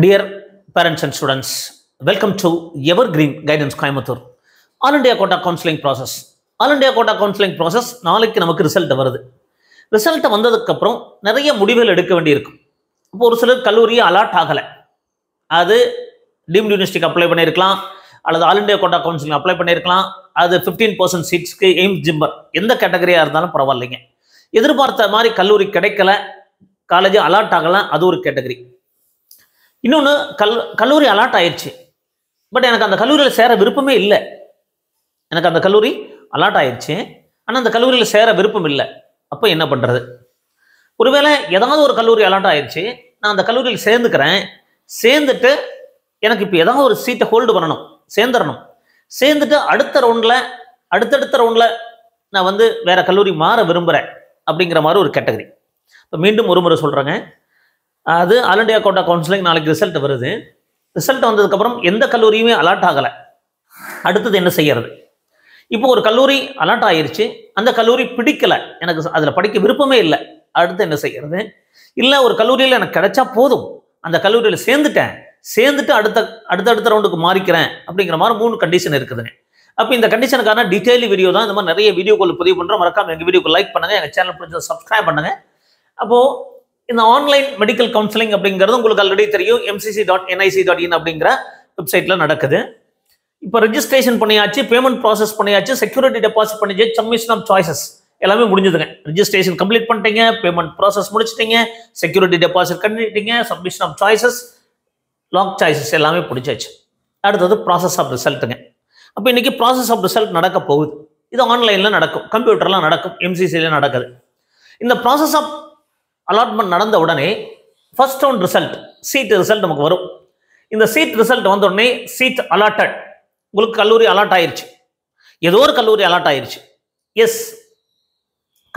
Dear parents and students, welcome to Evergreen Guidance Coimbatore. All India Quota Counseling Process. All India Quota Counseling Process நாளைக்கு நமக்கு result வருது. Result வந்ததுக்கு அப்புறம் நிறைய முடிவுகள் எடுக்க வேண்டியிருக்கும். இப்போ ஒரு சிலர் கல்லூரியை அலாட் ஆகலை, அது டீம்டு யூனிவர்சிட்டிக்கு அப்ளை பண்ணியிருக்கலாம், அல்லது all India quota counselling apply பண்ணியிருக்கலாம், அது 15% சீட்ஸ்க்கு எய்ம்ஸ் ஜிம்பர் எந்த கேட்டகரியாக இருந்தாலும் பரவாயில்லைங்க. எதிர்பார்த்த மாதிரி கல்லூரி கிடைக்கல, காலேஜ் அலாட் ஆகலாம், அது ஒரு கேட்டகரி. இன்னொன்று கல்லூரி அலாட் ஆயிடுச்சு, பட் எனக்கு அந்த கல்லூரியில் சேர விருப்பமே இல்லை. எனக்கு அந்த கல்லூரி அலாட் ஆயிடுச்சு, ஆனால் அந்த கல்லூரியில் சேர விருப்பம் இல்லை. அப்போ என்ன பண்ணுறது? ஒருவேளை ஏதாவது ஒரு கல்லூரி அலாட் ஆயிடுச்சு, நான் அந்த கல்லூரியில் சேர்ந்துக்கிறேன், சேர்ந்துட்டு எனக்கு இப்போ ஏதாவது ஒரு சீட்டை ஹோல்டு பண்ணணும், சேர்ந்துடணும். சேர்ந்துட்டு அடுத்தடுத்த ரவுண்டில் நான் வந்து வேற கல்லூரி மாற விரும்புகிறேன் அப்படிங்கிற மாதிரி ஒரு கேட்டகரி. இப்போ மீண்டும் ஒரு முறை சொல்கிறேங்க, அது ஆல் இண்டியா கோட்டா கவுன்சிலிங் நாளைக்கு ரிசல்ட் வருது. ரிசல்ட் வந்ததுக்கப்புறம் எந்த கல்லூரியுமே அலாட் ஆகலை, அடுத்தது என்ன செய்யறது? இப்போ ஒரு கல்லூரி அலாட் ஆயிடுச்சு, அந்த கல்லூரி பிடிக்கலை, எனக்கு அதில் படிக்க விருப்பமே இல்லை, அடுத்து என்ன செய்யறது? இல்லை ஒரு கல்லூரியில் எனக்கு கிடைச்சா போதும், அந்த கல்லூரியில் சேர்ந்துட்டு அடுத்தடுத்த ரவுண்டுக்கு மாறிக்கிறேன் அப்படிங்கிற மாதிரி 3 கண்டிஷன் இருக்குதுங்க. அப்போ இந்த கண்டிஷனுக்கான டீட்டெயில் வீடியோ தான், இந்த மாதிரி நிறைய வீடியோக்கள் பதிவு பண்ணுறோம். மறக்காம எங்கள் வீடியோக்கு லைக் பண்ணுங்கள், எங்கள் சேனல் பிடிச்ச சப்ஸ்கிரைப் பண்ணுங்கள். அப்போது இந்த ஆன்லைன் மெடிக்கல் கவுன்சிலிங் அப்படிங்கிறது உங்களுக்கு ஆல்ரெடி தெரியும், mcc.nic.in அப்படிங்கிற வெப்சைட்டில் நடக்குது. இப்போ ரெஜிஸ்ட்ரேஷன் பண்ணியாச்சு, பேமெண்ட் ப்ராசஸ் பண்ணியாச்சு, செக்யூரிட்டி டெபாசிட் பண்ணியாச்சு, சப்மிஷன் ஆஃப் சாய்ஸஸ் எல்லாமே முடிஞ்சதுங்க. ரெஜிஸ்ட்ரேஷன் கம்ப்ளீட் பண்ணிட்டீங்க, பேமெண்ட் ப்ராசஸ் முடிச்சிட்டீங்க, செக்யூரிட்டி டெபாசிட் பண்ணிட்டீங்க, submission of choices, lock choices எல்லாமே பிடிச்சாச்சு. அடுத்தது ப்ராசஸ் ஆஃப் ரிசல்ட்டுங்க. அப்போ இன்னைக்கு ப்ராசஸ் ஆஃப் ரிசல்ட் நடக்க போகுது. இது ஆன்லைனில் நடக்கும், கம்ப்யூட்டரில் நடக்கும், MCCயில் நடக்குது. இந்த ப்ராசஸ் ஆஃப் அலாட்மெண்ட் நடந்த உடனே first round result, seat result நமக்கு வரும். இந்த சீட் ரிசல்ட் வந்த உடனே சீட் அலாட்டட், உங்களுக்கு கல்லூரி அலாட் ஆயிடுச்சு, ஏதோ ஒரு கல்லூரி அலாட் ஆயிடுச்சு. எஸ்,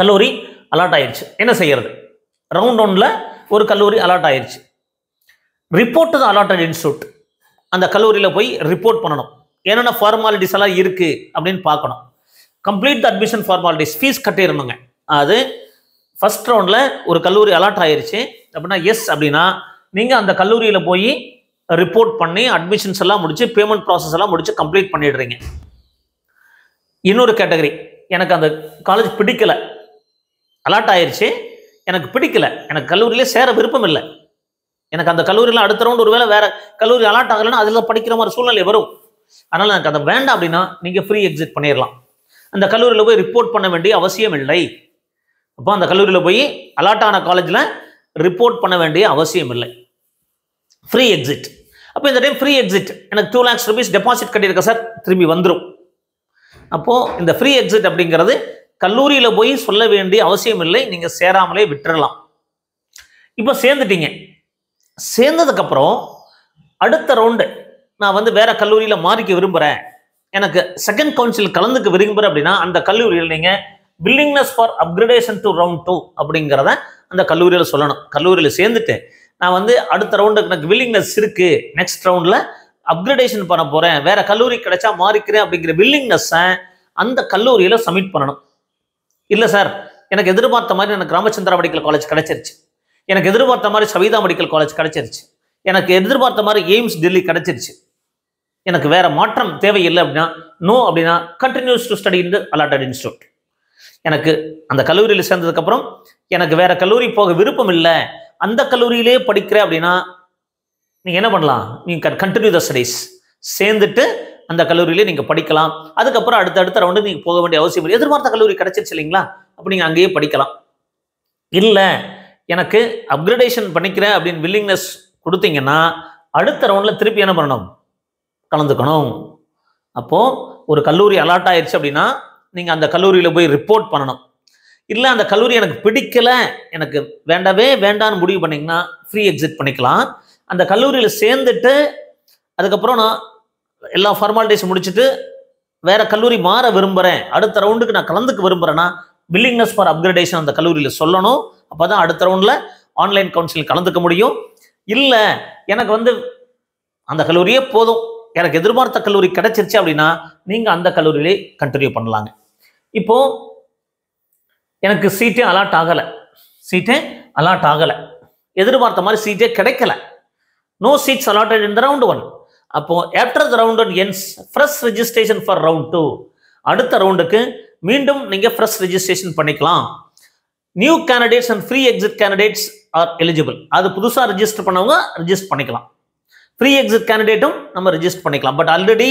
கல்லூரி அலாட் ஆயிடுச்சு. என்ன செய்யறது? ரவுண்ட் 1ல் ஒரு கல்லூரி அலாட் ஆயிடுச்சு. Report to the allotted institute, அந்த கல்லூரியில் போய் ரிப்போர்ட் பண்ணணும், என்னென்ன ஃபார்மாலிட்டிஸ் எல்லாம் இருக்கு அப்படின்னு பார்க்கணும். கம்ப்ளீட் அட்மிஷன் ஃபார்மாலிட்டிஸ், ஃபீஸ் கட்டிடணுங்க. அது ஃபர்ஸ்ட் ரவுண்டில் ஒரு கல்லூரி அலாட் ஆயிடுச்சு அப்படின்னா எஸ் அப்படின்னா நீங்கள் அந்த கல்லூரியில் போய் ரிப்போர்ட் பண்ணி அட்மிஷன்ஸ் எல்லாம் முடிச்சு, பேமெண்ட் ப்ராசஸ் எல்லாம் முடிச்சு கம்ப்ளீட் பண்ணிடுறீங்க. இன்னொரு கேட்டகரி, எனக்கு அந்த காலேஜ் பிடிக்கல, அலாட் ஆயிடுச்சு, எனக்கு பிடிக்கல, எனக்கு கல்லூரியிலே சேர விருப்பம் இல்லை, எனக்கு அந்த கல்லூரியில் அடுத்த ரவுண்ட் ஒருவேளை வேற கல்லூரி அலாட் ஆகலைன்னா அதில் படிக்கிற மாதிரி சூழ்நிலை வரும், அதனால் எனக்கு அதை வேண்டாம் அப்படின்னா நீங்கள் ஃப்ரீ எக்ஸிட் பண்ணிடலாம். அந்த கல்லூரியில் போய் ரிப்போர்ட் பண்ண வேண்டிய அவசியம் இல்லை. அப்போ அந்த கல்லூரியில் போய் அலாட் ஆன காலேஜில் ரிப்போர்ட் பண்ண வேண்டிய அவசியம் இல்லை, ஃப்ரீ எக்ஸிட். அப்போ இந்த டைம் ஃப்ரீ எக்ஸிட், எனக்கு 2 lakhs rupees டெபாசிட் கட்டியிருக்க சார், திரும்பி வந்துடும். அப்போது இந்த ஃப்ரீ எக்ஸிட் அப்படிங்கிறது கல்லூரியில் போய் சொல்ல வேண்டிய அவசியம் இல்லை, நீங்கள் சேராமலே விட்டுறலாம். இப்போ சேர்ந்துட்டீங்க, சேர்ந்ததுக்கப்புறம் அடுத்த ரவுண்டு நான் வந்து வேற கல்லூரியில் மாறிக்க விரும்புகிறேன், எனக்கு செகண்ட் கவுன்சில் கலந்துக்க விரும்புகிறேன் அப்படின்னா அந்த கல்லூரியில் நீங்கள் willingness for upgradation to round 2 அப்படிங்கிறத அந்த கல்லூரியில் சொல்லணும். கல்லூரியில் சேர்ந்துட்டு நான் வந்து அடுத்த ரவுண்டுக்கு எனக்கு வில்லிங்னஸ் இருக்கு, நெக்ஸ்ட் ரவுண்டில் அப்கிரேடேஷன் பண்ண போகிறேன், வேற கல்லூரி கிடைச்சா மாறிக்கிறேன் அப்படிங்கிற வில்லிங்னஸை அந்த கல்லூரியில் சப்மிட் பண்ணணும். இல்லை சார், எனக்கு எதிர்பார்த்த மாதிரி எனக்கு ராமச்சந்திரா மெடிக்கல் காலேஜ் கிடைச்சிருச்சு, எனக்கு எதிர்பார்த்த மாதிரி சவிதா மெடிக்கல் காலேஜ் கிடைச்சிருச்சு, எனக்கு எதிர்பார்த்த மாதிரி எய்ம்ஸ் டெல்லி கிடைச்சிருச்சு, எனக்கு வேற மாற்றம் தேவையில்லை அப்படின்னா நோ அப்படின்னா continues to study in the allotted institute. எனக்கு அந்த கல்லூரியில் சேர்ந்ததுக்கப்புறம் எனக்கு வேற கல்லூரி போக விருப்பம் இல்லை, அந்த கல்லூரியிலே படிக்கிறேன் அப்படின்னா நீங்கள் என்ன பண்ணலாம்? நீங்கள் கண்டினியூ த ஸ்டடீஸ், சேர்ந்துட்டு அந்த கல்லூரியிலே நீங்கள் படிக்கலாம். அதுக்கப்புறம் அடுத்த ரவுண்டு நீங்கள் போக வேண்டிய அவசியம் இல்லை, எதிர்பார்த்த கல்லூரி கிடைச்சிருச்சு இல்லைங்களா, அப்போ நீங்கள் அங்கேயே படிக்கலாம். இல்லை எனக்கு அப்கிரேடேஷன் பண்ணிக்கிறேன் அப்படின்னு வில்லிங்னஸ் கொடுத்தீங்கன்னா அடுத்த ரவுண்டில் திருப்பி என்ன பண்ணணும்? கலந்துக்கணும். அப்போது ஒரு கல்லூரி அலாட் ஆயிடுச்சு அப்படின்னா நீங்கள் அந்த கல்லூரியில் போய் ரிப்போர்ட் பண்ணணும். இல்லை அந்த கல்லூரி எனக்கு பிடிக்கலை, எனக்கு வேண்டவே வேண்டான்னு முடிவு பண்ணிங்கன்னா ஃப்ரீ எக்ஸிட் பண்ணிக்கலாம். அந்த கல்லூரியில் சேர்ந்துட்டு அதுக்கப்புறம் நான் எல்லா ஃபார்மாலிட்டிஸ் முடிச்சுட்டு வேற கல்லூரி மாற விரும்புகிறேன், அடுத்த ரவுண்டுக்கு நான் கலந்துக்க விரும்புகிறேன்னா வில்லிங்னஸ் ஃபார் அப்கிரேடேஷன் அந்த கல்லூரியில் சொல்லணும். அப்போ தான் அடுத்த ரவுண்டில் ஆன்லைன் கவுன்சிலிங் கலந்துக்க முடியும். இல்லை எனக்கு வந்து அந்த கல்லூரியே போதும், எனக்கு எதிர்பார்த்த கல்லூரி கிடைச்சிருச்சு அப்படின்னா நீங்கள் அந்த கல்லூரியிலே கண்டினியூ பண்ணலாங்க. இப்போ எனக்கு சீட்டே அலாட் ஆகலை, எதிர்பார்த்த மாதிரி சீட்டே கிடைக்கல, no seats allotted in the round 1. அப்போ after the round 1 ends, fresh registration for round 2. அடுத்த ரவுண்டுக்கு மீண்டும் நீங்க fresh registration பண்ணிக்கலாம். New candidates and free exit candidates are eligible. அது புதுசா ரெஜிஸ்டர் பண்ணவங்க ரெஜிஸ்டர் பண்ணிக்கலாம். ஃப்ரீ எக்ஸிட் கேண்டிடேட்டும் நம்ம ரெஜிஸ்டர் பண்ணிக்கலாம். பட் ஆல்ரெடி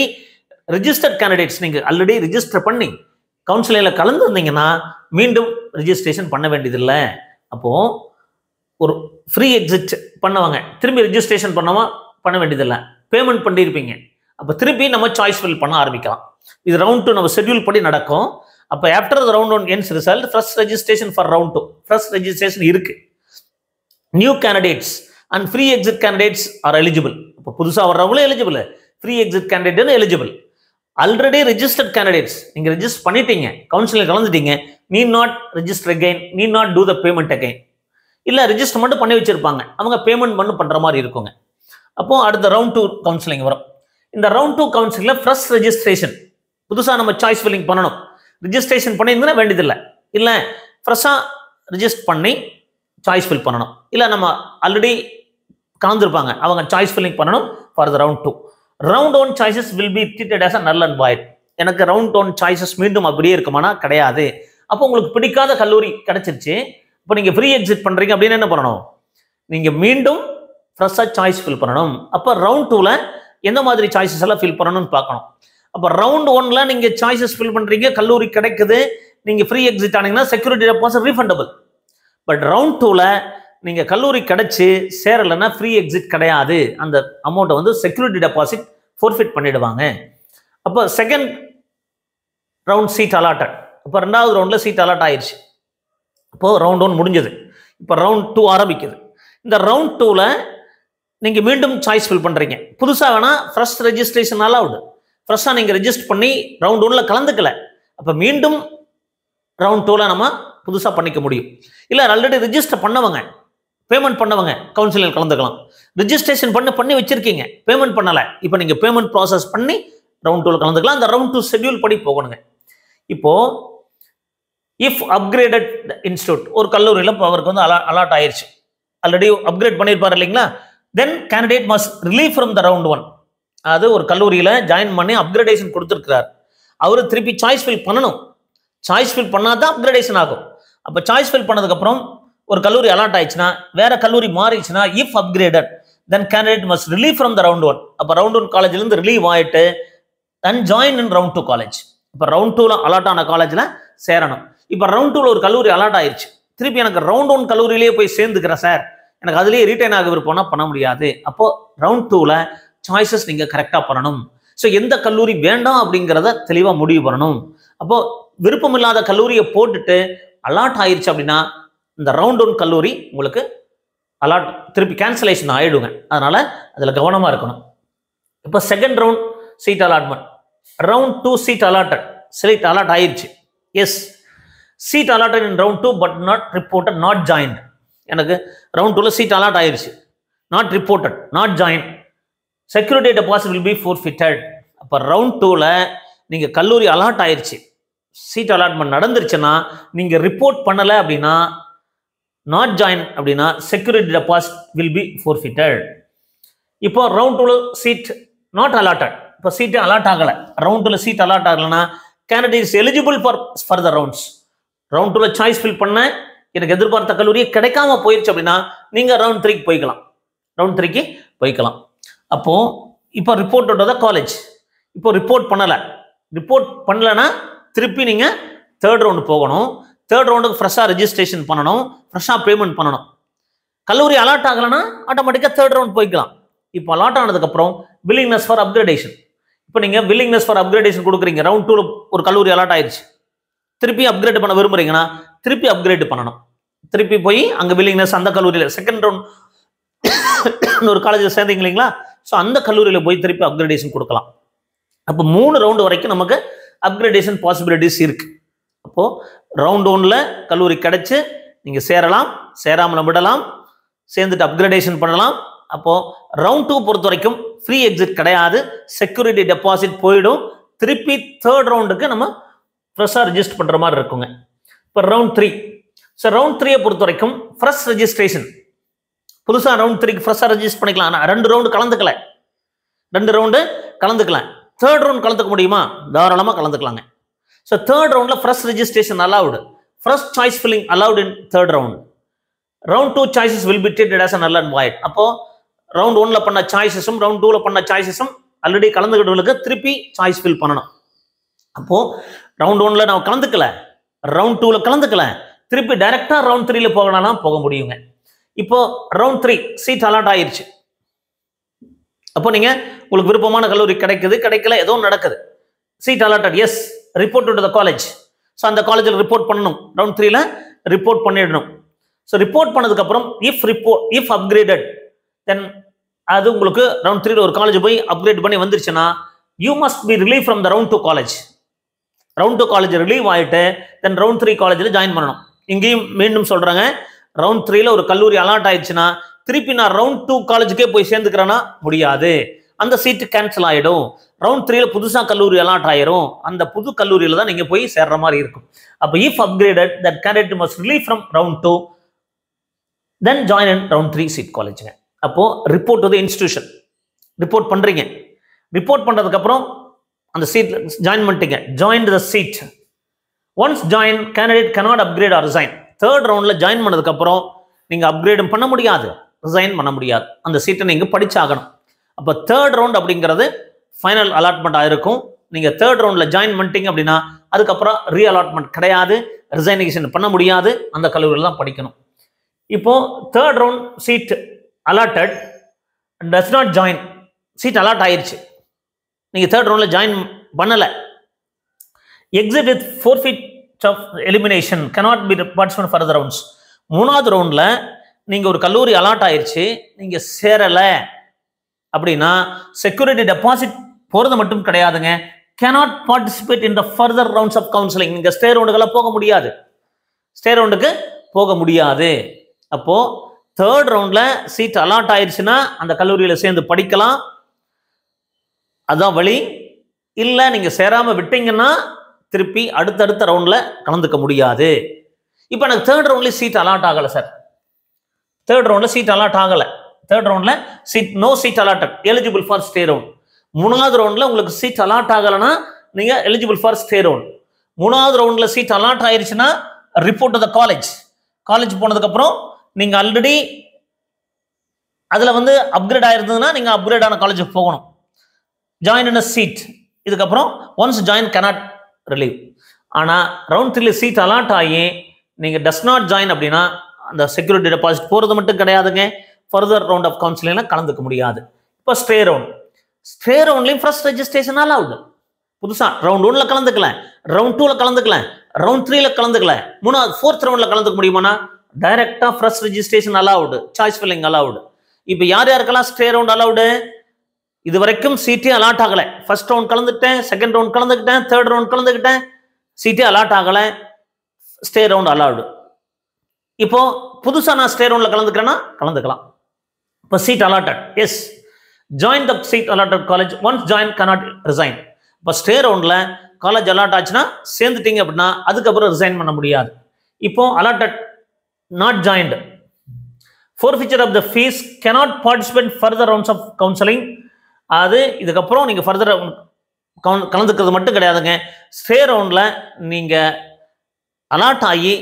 ரெஜிஸ்டர்ட் கேண்டிடேட்ஸ் நீங்கள் ஆல்ரெடி ரெஜிஸ்டர் பண்ணி கவுன்சிலிங்கில் கலந்துருந்தீங்கன்னா மீண்டும் ரெஜிஸ்ட்ரேஷன் பண்ண வேண்டியதில்லை. அப்போது ஒரு ஃப்ரீ எக்ஸிட் பண்ணவங்க திரும்பி ரெஜிஸ்ட்ரேஷன் பண்ண வேண்டியதில்லை. பேமெண்ட் பண்ணியிருப்பீங்க, அப்போ திருப்பி நம்ம சாய்ஸ் ஃபில் பண்ண ஆரம்பிக்கலாம். இது ரவுண்ட் 2 நம்ம ஷெட்யூல் படி நடக்கும். அப்போ after the round 1 ends result, fresh registration for round 2. Fresh registration இருக்கு. New candidates and free exit candidates are eligible. இப்போ புதுசாக வர்றவங்களும் எலிஜிபிள், ஃப்ரீ எக்ஸிட் கேண்டிடேட்டும் எலிஜிபிள். ஆல்ரெடி ரெஜிஸ்டர்ட் கேண்டிடேட்ஸ் நீங்கள் ரெஜிஸ்டர் பண்ணிட்டீங்க, கவுன்சிலில் கலந்துட்டீங்க, need not register again, need not do the payment again. இல்லை ரெஜிஸ்டர் மட்டும் பண்ணி வச்சிருப்பாங்க, அவங்க பேமெண்ட் பண்ணுற மாதிரி இருக்குங்க. அப்போ அடுத்த ரவுண்ட் 2 கவுன்சிலிங் வரும். இந்த ரவுண்ட் 2 கவுன்சிலிங்கில் ஃப்ரெஷ் ரெஜிஸ்ட்ரேஷன், புதுசாக நம்ம சாய்ஸ் ஃபில்லிங் பண்ணணும். ரெஜிஸ்ட்ரேஷன் பண்ணியிருந்தா வேண்டியதில்லை, இல்லை ஃப்ரெஷ்ஷாக ரெஜிஸ்டர் பண்ணி சாய்ஸ் ஃபில் பண்ணணும். இல்லை நம்ம ஆல்ரெடி கலந்துருப்பாங்க, அவங்க சாய்ஸ் ஃபில்லிங் பண்ணணும் for the round 2. Round 1 choices will be treated as a நல் அண்ட் வாய்ட். எனக்கு ரவுண்ட் 1 சாய்ஸஸ் மீண்டும் அப்படியே இருக்குமானா கிடையாது. அப்போ உங்களுக்கு பிடிக்காத கல்லூரி கிடைச்சிருச்சு, இப்போ நீங்கள் ஃப்ரீ எக்ஸிட் பண்ணுறீங்க அப்படின்னு என்ன பண்ணணும், நீங்கள் மீண்டும் ஃப்ரெஷ்ஷாக சாய்ஸ் ஃபில் பண்ணணும். அப்போ ரவுண்ட் 2ல் எந்த மாதிரி சாய்ஸஸ் எல்லாம் ஃபில் பண்ணணும்னு பார்க்கணும். அப்போ ரவுண்ட் 1ல் நீங்கள் சாய்ஸஸ் ஃபில் பண்ணுறீங்க, கல்லூரி கிடைக்குது, நீங்கள் ஃப்ரீ எக்ஸிட் ஆனீங்கன்னா security deposit refundable. But round 2ல் நீங்கள் கல்லூரி கிடைச்சி சேரலைன்னா ஃப்ரீ எக்ஸிட் கிடையாது, அந்த அமௌண்ட்டை வந்து செக்யூரிட்டி டெபாசிட் ஃபோர்ஃபிட் பண்ணிடுவாங்க. அப்போ செகண்ட் ரவுண்ட் சீட் அலாட்டட். இப்போ ரெண்டாவது ரவுண்டில் சீட் அலாட் ஆயிடுச்சு. இப்போது ரவுண்ட் 1 முடிஞ்சது, இப்போ ரவுண்ட் 2 ஆரம்பிக்குது. இந்த ரவுண்ட் 2ல் நீங்கள் மீண்டும் சாய்ஸ் ஃபில் பண்ணுறீங்க. புதுசாக வேணால் ஃப்ரெஷ் ரெஜிஸ்ட்ரேஷன் அலவுடு. ஃப்ரெஷ்ஷாக நீங்கள் ரெஜிஸ்டர் பண்ணி ரவுண்ட் 1ல் கலந்துக்கல, அப்போ மீண்டும் ரவுண்ட் 2ல் நம்ம புதுசாக பண்ணிக்க முடியும். இல்லை ஆல்ரெடி ரெஜிஸ்டர் பண்ணவங்க, பேமெண்ட் பண்ணவங்க கவுன்சிலில் கலந்துக்கலாம். ரெஜிஸ்ட்ரேஷன் பண்ணி வச்சிருக்கீங்க, பேமெண்ட் பண்ணலை, இப்போ நீங்கள் பேமெண்ட் ப்ராசஸ் பண்ணி ரவுண்ட் 2ல் கலந்துக்கலாம். அந்த ரவுண்ட் 2 ஷெட்யூல் படி போகணுங்க. இப்போது இஃப் அப்கிரேடட் இன்ஸ்டியூட், ஒரு கல்லூரியில் இப்போ அவருக்கு வந்து அலாட் ஆயிடுச்சு, ஆல்ரெடி அப்கிரேட் பண்ணியிருப்பார் இல்லைங்களா, then candidate must relieve from the round 1. அது ஒரு கல்லூரியில் ஜாயின் பண்ணி அப்கிரேடேஷன் கொடுத்துருக்கிறார், அவர் திருப்பி சாய்ஸ் ஃபில் பண்ணணும். சாய்ஸ் ஃபில் பண்ணால் தான் அப்கிரேடேஷன் ஆகும். அப்போ சாய்ஸ் ஃபில் பண்ணதுக்கப்புறம் ஒரு கல்லூரி அலாட் ஆயிடுச்சுன்னா, வேற கல்லூரி மாறிடுச்சுன்னா, if upgraded then candidate must relieve from the round 1. அப்போ ரவுண்ட் 1 காலேஜ்லேருந்து ரிலீவ் ஆகிட்டு then join in round 2 college. இப்போ ரவுண்ட் 2ல் அலாட் ஆன காலேஜில் சேரணும். இப்போ ரவுண்ட் 2ல் ஒரு கல்லூரி அலாட் ஆயிடுச்சு, திருப்பி எனக்கு ரவுண்ட் 1 கல்லூரியிலேயே போய் சேர்ந்துக்கிறேன் சார், எனக்கு அதுலேயே ரீட்டைன் ஆக விருப்பம்னா பண்ண முடியாது. அப்போது ரவுண்ட் 2ல் சாய்ஸஸ் நீங்கள் கரெக்டாக பண்ணணும். ஸோ எந்த கல்லூரி வேண்டாம் அப்படிங்கிறத தெளிவாக முடிவு பண்ணணும். அப்போது விருப்பம் இல்லாத கல்லூரியை போட்டுட்டு அலாட் ஆயிடுச்சு அப்படின்னா இந்த ரவுண்ட் 1 கல்லூரி உங்களுக்கு அலாட் திருப்பி கேன்சலேஷன் ஆகிடுங்க. அதனால் அதில் கவனமாக இருக்கணும். இப்போ second round seat allotment, round 2 seat allotted, seat allot ஆயிடுச்சு. Yes, seat allotted in round 2 but not reported, not joined. எனக்கு ரவுண்ட் 2ல் சீட் அலாட் ஆயிடுச்சு, not reported, not join, security deposit will be forfeited. அப்போ round 2ல் நீங்கள் கல்லூரி allot ஆயிடுச்சு, seat allotment நடந்துருச்சுன்னா, நீங்கள் ரிப்போர்ட் பண்ணலை அப்படின்னா, நாட் ஜாயின் அப்படின்னா செக்யூரிட்டி டெபாசிட் வில் பி ஃபோர்ஃபிட்டட். இப்போ ரவுண்ட் 2ல் சீட் நாட் அலாட்டட், இப்போ சீட்டு அலாட் ஆகலை, ரவுண்ட் 2ல் சீட் அலாட் ஆகலைன்னா candidate is eligible for further rounds. Round 2ல் சாய்ஸ் ஃபில் பண்ண எனக்கு எதிர்பார்த்த கல்லூரியே கிடைக்காம போயிடுச்சு அப்படின்னா நீங்கள் ரவுண்ட் 3க்கு போய்க்கலாம், ரவுண்ட் 3க்கு போய்க்கலாம். அப்போது இப்போ ரிப்போர்ட்டோட தான் காலேஜ், இப்போ ரிப்போர்ட் பண்ணலைன்னா திருப்பி நீங்கள் தேர்ட் ரவுண்டு போகணும். தேர்ட் ரவுண்டுக்கு ஃப்ரெஷ்ஷாக ரெஜிஸ்ட்ரேஷன் பண்ணணும், ஃப்ரெஷ்ஷாக பேமெண்ட் பண்ணணும். கல்லூரி அலாட் ஆகலைன்னா ஆட்டோமேட்டிக்காக தேர்ட் ரவுண்ட் போய்க்கலாம். இப்போ அலாட் ஆனதுக்கப்புறம் வில்லிங்னஸ் ஃபார் அப்கிரேடேஷன். இப்போ நீங்கள் வில்லிங்னஸ் ஃபார் அப்கிரேடேஷன் கொடுக்குறீங்க, ரவுண்ட் 2ல் ஒரு கல்லூரி அலாட் ஆயிடுச்சு, திருப்பி அப்கிரேட் பண்ண விரும்புறீங்கன்னா திருப்பி அப்கிரேட் பண்ணணும். திருப்பி போய் அங்கே வில்லிங்னஸ் அந்த கல்லூரியில் செகண்ட் ரவுண்ட் ஒரு காலேஜில் சேர்ந்தீங்க இல்லைங்களா, ஸோ அந்த கல்லூரியில் போய் திருப்பி அப்கிரேடேஷன் கொடுக்கலாம். அப்போ 3 ரவுண்டு வரைக்கும் நமக்கு அப்கிரேடேஷன் பாசிபிலிட்டிஸ் இருக்குது. அப்போது ரவுண்ட் 1ல் கல்லூரி கிடைச்சி நீங்கள் சேரலாம், சேராமல் விடலாம், சேர்ந்துட்டு அப்கிரேடேஷன் பண்ணலாம். அப்போது ரவுண்ட் 2 பொறுத்த வரைக்கும் ஃப்ரீ எக்ஸிட் கிடையாது, செக்யூரிட்டி டெபாசிட் போயிடும், திருப்பி தேர்ட் ரவுண்டுக்கு நம்ம ஃப்ரெஷ்ஷாக ரெஜிஸ்டர் பண்ணுற மாதிரி இருக்குங்க. இப்போ ரவுண்ட் 3, ஸோ ரவுண்ட் 3 பொறுத்த வரைக்கும் ஃப்ரெஷ் ரெஜிஸ்ட்ரேஷன், புதுசாக ரவுண்ட் 3க்கு ஃப்ரெஷ்ஷாக ரெஜிஸ்டர் பண்ணிக்கலாம். ஆனால் 2 ரவுண்டு கலந்துக்கல, 2 ரவுண்டு கலந்துக்கலாம். தேர்ட் ரவுண்ட் கலந்துக்க முடியுமா? தாராளமாக கலந்துக்கலாங்க. ஸோ தேர்ட் ரவுண்டில் fresh registration allowed, fresh choice filling allowed in third round. Round 2 choices will be treated as a நல் அண்ட் வாய்ட். அப்போ ரவுண்ட் 1ல பண்ண சாய்ஸஸும் ரவுண்ட் 2ல பண்ண சாய்ஸஸும் ஆல்ரெடி கலந்துக்கிட்டவங்களுக்கு திருப்பி சாய்ஸ் ஃபில் பண்ணணும். அப்போ ரவுண்ட் 1ல நான் கலந்துக்கல, ரவுண்ட் 2ல கலந்துக்கல, திருப்பி டைரக்டா ரவுண்ட் 3ல போகலாம் போக முடியுங்க. இப்போ ரவுண்ட் 3 சீட் அலாட் ஆயிருச்சு. அப்போ நீங்க உங்களுக்கு விருப்பமான கல்லூரி கிடைக்குது, கிடைக்கல, ஏதோ நடக்குது. Seat allotted, yes, report to the college. So அந்த காலேஜில் ரிப்போர்ட் பண்ணணும், ரவுண்ட் 3ல ரிப்போர்ட் பண்ணிடணும். ஸோ ரிப்போர்ட் பண்ணதுக்கு அப்புறம் இஃப் அப்கிரேடட் தென் அது உங்களுக்கு ரவுண்ட் 3ல ஒரு காலேஜ் போய் அப்கிரேட் பண்ணி வந்துருச்சுன்னா you must be relieve from the round 2 college. Round 2 college relieve ஆகிட்டு தென் ரவுண்ட் 3 காலேஜில் ஜாயின் பண்ணணும். இங்கேயும் மீண்டும் சொல்றாங்க, ரவுண்ட் 3ல ஒரு கல்லூரி அலாட் ஆயிடுச்சுன்னா திருப்பி நான் ரவுண்ட் 2 காலேஜுக்கே போய் சேர்ந்துக்கிறேன்னா முடியாது, அந்த சீட்டு கேன்சல் ஆகிடும். ரவுண்ட் 3ல புதுசாக கல்லூரி அலாட் ஆயிரும், அந்த புது கல்லூரியில் தான் நீங்கள் போய் சேர்ற மாதிரி இருக்கும். அப்போ if upgraded that candidate must relieve from round 2 then join in round 3 seat காலேஜுங்க. அப்போ report to the institution, report பண்றீங்க. ரிப்போர்ட் பண்றதுக்கு அப்புறம் அந்த சீட் ஜாயின் பண்ணிட்டீங்க, join the seat. Once join candidate cannot upgrade or resign. Third ரவுண்ட்ல join பண்ணதுக்கு அப்புறம் நீங்க அப்கிரேடும் பண்ண முடியாது, ரிசைன் பண்ண முடியாது, அந்த சீட்டை நீங்க படிச்சாகணும். அப்போ தேர்ட் ரவுண்ட் அப்படிங்கிறது ஃபைனல் அலாட்மெண்ட் ஆயிருக்கும். நீங்க தேர்ட் ரவுண்ட்ல ஜாயின் பண்ணிட்டீங்க அப்படின்னா அதுக்கப்புறம் ரீ அலாட்மெண்ட் கிடையாது, ரிசைனேஷன் பண்ண முடியாது, அந்த கல்லூரியில் தான் படிக்கணும். இப்போ third round seat allotted does not join, seat allot ஆயிருச்சு, நீங்க தேர்ட் ரவுண்ட்ல ஜாயின் பண்ணல, exit with forfeit of elimination cannot be participant further rounds. மூணாவது ரவுண்ட்ல நீங்க ஒரு கல்லூரி அலாட் ஆயிருச்சு, நீங்க சேரல அப்படின்னா செக்யூரிட்டி டெபாசிட் போறது மட்டும் கிடையாதுங்க, cannot participate in the further rounds of counseling. நீங்க ஸ்டே ரவுண்டுக்கெல்லாம் போக முடியாது, ஸ்டே ரவுண்டுக்கு போக முடியாது. அப்போ தேர்ட் ரவுண்ட்ல சீட் அலாட் ஆயிடுச்சுன்னா அந்த கல்லூரியில சேர்ந்து படிக்கலாம், அதான் வழி. இல்லை நீங்க சேராம விட்டீங்கன்னா திருப்பி அடுத்தடுத்த ரவுண்ட்ல கலந்துக்க முடியாது. இப்போ எனக்கு தேர்ட் ரவுண்ட்ல சீட் அலாட் ஆகலை சார், தேர்ட் ரவுண்ட்ல சீட் அலாட் ஆகலை, தேர்ட் ரவுண்ட்ல seat no seat allotted, eligible for stay round. மூணாவது ரவுண்ட்ல உங்களுக்கு சீட் அலாட் ஆகலைன்னா நீங்க எலிஜிபிள் ஃபார் ஸ்டே ரவுண்ட். மூணாவது ரவுண்ட்ல சீட் அலாட் ஆயிருச்சுன்னா report to the college. College போனதுக்கு அப்புறம் நீங்க ஆல்ரெடி அதுல வந்து அப்கிரேட் ஆயிருந்ததுன்னா நீங்க அப்கிரேட் ஆன காலேஜுக்கு போகணும். ஜாயின் இன் அ சீட், இதுக்கப்புறம் ஒன்ஸ் ஜாயின் cannot ரிலீவ். ஆனால் ரவுண்ட் 3ல சீட் அலாட் ஆகி நீங்கள் டஸ் நாட் ஜாயின் அப்படின்னா அந்த செக்யூரிட்டி டெபாசிட் போகிறது மட்டும் கிடையாதுங்க, ஃபர்தர் ரவுண்ட் ஆஃப் கவுன்சிலிங்ல கலந்துக்க முடியாது. இப்போ ஸ்டே ரவுண்ட், ஸ்டே ரவுண்ட்லையும் ஃபர்ஸ்ட் ரெஜிஸ்ட்ரேஷன் அலவுட். புதுசாக ரவுண்ட் 1ல கலந்துக்கலாம், ரவுண்ட் 2ல கலந்துக்கலாம், ரவுண்ட் 3ல கலந்துக்கலாம், மூணாவது ஃபோர்த் ரவுண்டில் கலந்துக்க முடியுமானா டைரக்டாக first registration allowed, choice filling allowed. இப்போ யார் யாருக்கெல்லாம் ஸ்டே ரவுண்ட் அலவுடு? இது வரைக்கும் சீட்டே அலாட் ஆகலை, ஃபர்ஸ்ட் ரவுண்ட் கலந்துக்கிட்டேன், செகண்ட் ரவுண்ட் கலந்துக்கிட்டேன், தேர்ட் ரவுண்ட் கலந்துக்கிட்டேன், சீட்டே அலாட் ஆகலை, ஸ்டே ரவுண்ட் அலவுடு. இப்போ புதுசாக நான் ஸ்டே ரவுண்டில் கலந்துக்கிறேன்னா கலந்துக்கலாம். இப்போ seat allotted, yes, join the seat allotted college, once join cannot resign. இப்போ ஸ்டே ரவுண்டில் காலேஜ் அலாட் ஆச்சுன்னா சேர்ந்துட்டீங்க அப்படின்னா அதுக்கப்புறம் ரிசைன் பண்ண முடியாது. இப்போ allotted not joined, forfeiture of the fees, cannot participate further rounds of counseling. அது இதுக்கப்புறம் நீங்கள் ஃபர்தர் கலந்துக்கிறது மட்டும் கிடையாதுங்க, ஸ்டே ரவுண்டில் நீங்கள் அலாட் ஆகி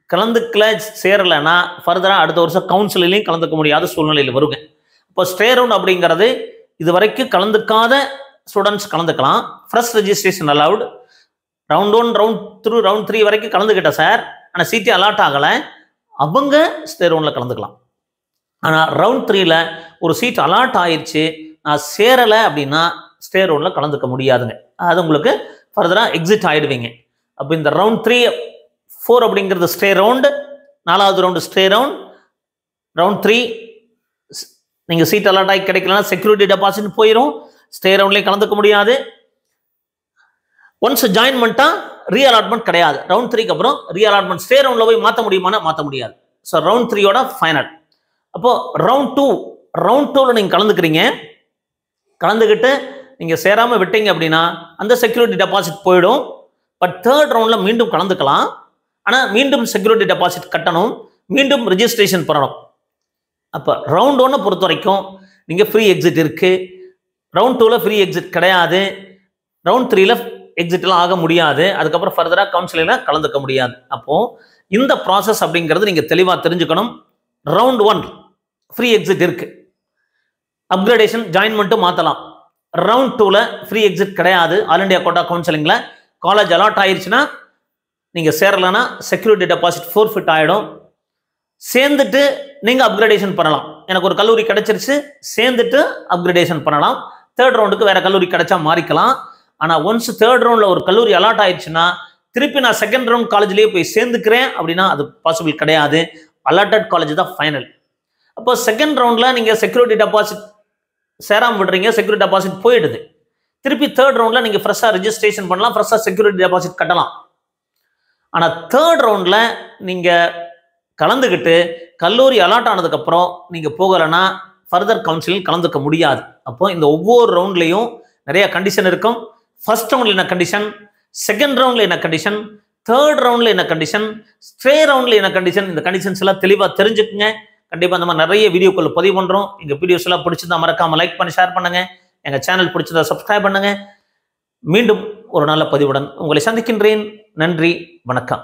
கலந்துக்கல சேரலைன்னா ஃபர்தராக அடுத்த வருஷம் கவுன்சிலையும் கலந்துக்க முடியாத சூழ்நிலையில் வருங்க. இப்போ ஸ்டே ரவுண்ட் அப்படிங்கிறது இது வரைக்கும் கலந்துக்காத ஸ்டூடெண்ட்ஸ் கலந்துக்கலாம், fresh registration allowed. Round 1 round 3 வரைக்கும் கலந்துக்கிட்டேன் சார், ஆனால் சீட்டே அலாட் ஆகலை, அவங்க ஸ்டே ரவுண்டில் கலந்துக்கலாம். ஆனால் ரவுண்ட் 3ல ஒரு சீட் அலாட் ஆயிடுச்சு, நான் சேரலை அப்படின்னா ஸ்டே ரவுண்டில் கலந்துக்க முடியாதுங்க, அது உங்களுக்கு ஃபர்தராக எக்ஸிட் ஆகிடுவீங்க. அப்போ இந்த ரவுண்ட் 3-4 அப்படிங்கிறது ஸ்டே ரவுண்டு, நாலாவது ரவுண்டு ஸ்டே ரவுண்ட். ரவுண்ட் 3 நீங்கள் சீட் அலாட் ஆகி கிடைக்கலன்னா செக்யூரிட்டி டெபாசிட் போயிடும், ஸ்டே ரவுண்ட்லேயும் கலந்துக்க முடியாது. ஒன்ஸ் ஜாயின் பண்ணிட்டா ரீ அலாட்மெண்ட் கிடையாது. ரவுண்ட் 3க்கு அப்புறம் ரீ அலாட்மெண்ட் ஸ்டே ரவுண்டில் போய் மாற்ற முடியுமானா மாற்ற முடியாது. ஸோ ரவுண்ட் 3யோட ஃபைனல். அப்போ ரவுண்ட் 2ல நீங்கள் கலந்துக்கிறீங்க, கலந்துக்கிட்டு நீங்கள் சேராமல் விட்டீங்க அப்படின்னா அந்த செக்யூரிட்டி டெபாசிட் போயிடும். பட் தேர்ட் ரவுண்டில் மீண்டும் கலந்துக்கலாம், ஆனால் மீண்டும் செக்யூரிட்டி டெபாசிட் கட்டணும், மீண்டும் ரெஜிஸ்ட்ரேஷன் பண்ணணும். அப்போ ரவுண்ட் 1 பொறுத்த வரைக்கும் நீங்கள் ஃப்ரீ எக்ஸிட் இருக்குது, ரவுண்ட் 2ல் ஃப்ரீ எக்ஸிட் கிடையாது, ரவுண்ட் 3ல் எக்ஸிட்லாம் ஆக முடியாது, அதுக்கப்புறம் ஃபர்தராக கவுன்சிலிங்கில் கலந்துக்க முடியாது. அப்போது இந்த ப்ராசஸ் அப்படிங்கிறது நீங்கள் தெளிவாக தெரிஞ்சுக்கணும். ரவுண்ட் 1 ஃப்ரீ எக்ஸிட் இருக்குது, அப்கிரேடேஷன் ஜாயின்மெண்ட்டும் மாற்றலாம். ரவுண்ட் 2ல் ஃப்ரீ எக்ஸிட் கிடையாது. ஆல் இண்டியா கோட்டா கவுன்சிலிங்கில் காலேஜ் அலாட் ஆயிடுச்சுன்னா நீங்கள் சேரலைன்னா செக்யூரிட்டி டெபாசிட் ஃபோர்ஃபிட் ஆகிடும். சேர்ந்துட்டு நீங்கள் அப்கிரேடேஷன் பண்ணலாம். எனக்கு ஒரு கல்லூரி கிடைச்சிருச்சு, சேர்ந்துட்டு அப்கிரேடேஷன் பண்ணலாம். தேர்ட் ரவுண்டுக்கு வேற கல்லூரி கிடைச்சா மாறிக்கலாம். ஆனால் ஒன்ஸ் தேர்ட் ரவுண்டில் ஒரு கல்லூரி அலாட் ஆயிடுச்சுன்னா திருப்பி நான் செகண்ட் ரவுண்ட் காலேஜ்லேயே போய் சேர்ந்துக்கிறேன் அப்படின்னா அது பாசிபிள் கிடையாது. அலாட்டட் காலேஜ் தான் ஃபைனல். அப்போ செகண்ட் ரவுண்டில் நீங்கள் செக்யூரிட்டி டெபாசிட் சேராமல் விடுறீங்க, செக்யூரிட்டி டெபாசிட் போயிடுது. திருப்பி தேர்ட் ரவுண்டில் நீங்கள் ஃப்ரெஷ்ஷாக ரெஜிஸ்ட்ரேஷன் பண்ணலாம், ஃப்ரெஷ்ஷாக செக்யூரிட்டி டெபாசிட் கட்டலாம். ஆனால் தேர்ட் ரவுண்டில் நீங்கள் கலந்துக்கிட்டு கல்லூரி அலாட் ஆனதுக்கப்புறம் நீங்கள் போகலைன்னா ஃபர்தர் கவுன்சிலிங் கலந்துக்க முடியாது. அப்போ இந்த ஒவ்வொரு ரவுண்ட்லேயும் நிறைய கண்டிஷன் இருக்கும். ஃபர்ஸ்ட் ரவுண்டில் என்ன கண்டிஷன், செகண்ட் ரவுண்டில் என்ன கண்டிஷன், தேர்ட் ரவுண்டில் என்ன கண்டிஷன், ஸ்ட்ரே ரவுண்டில் என்ன கண்டிஷன், இந்த கண்டிஷன்ஸ் எல்லாம் தெளிவாக தெரிஞ்சுக்குங்க. கண்டிப்பாக அந்த மாதிரி நிறைய வீடியோக்கள் பதிவு பண்ணுறோம். எங்கள் வீடியோஸ் எல்லாம் பிடிச்சிருந்தா மறக்காமல் லைக் பண்ணி ஷேர் பண்ணுங்கள். எங்கள் சேனல் பிடிச்சதா சப்ஸ்கிரைப் பண்ணுங்கள். மீண்டும் ஒரு நல்ல பதிவுடன் உங்களை சந்திக்கின்றேன். நன்றி, வணக்கம்.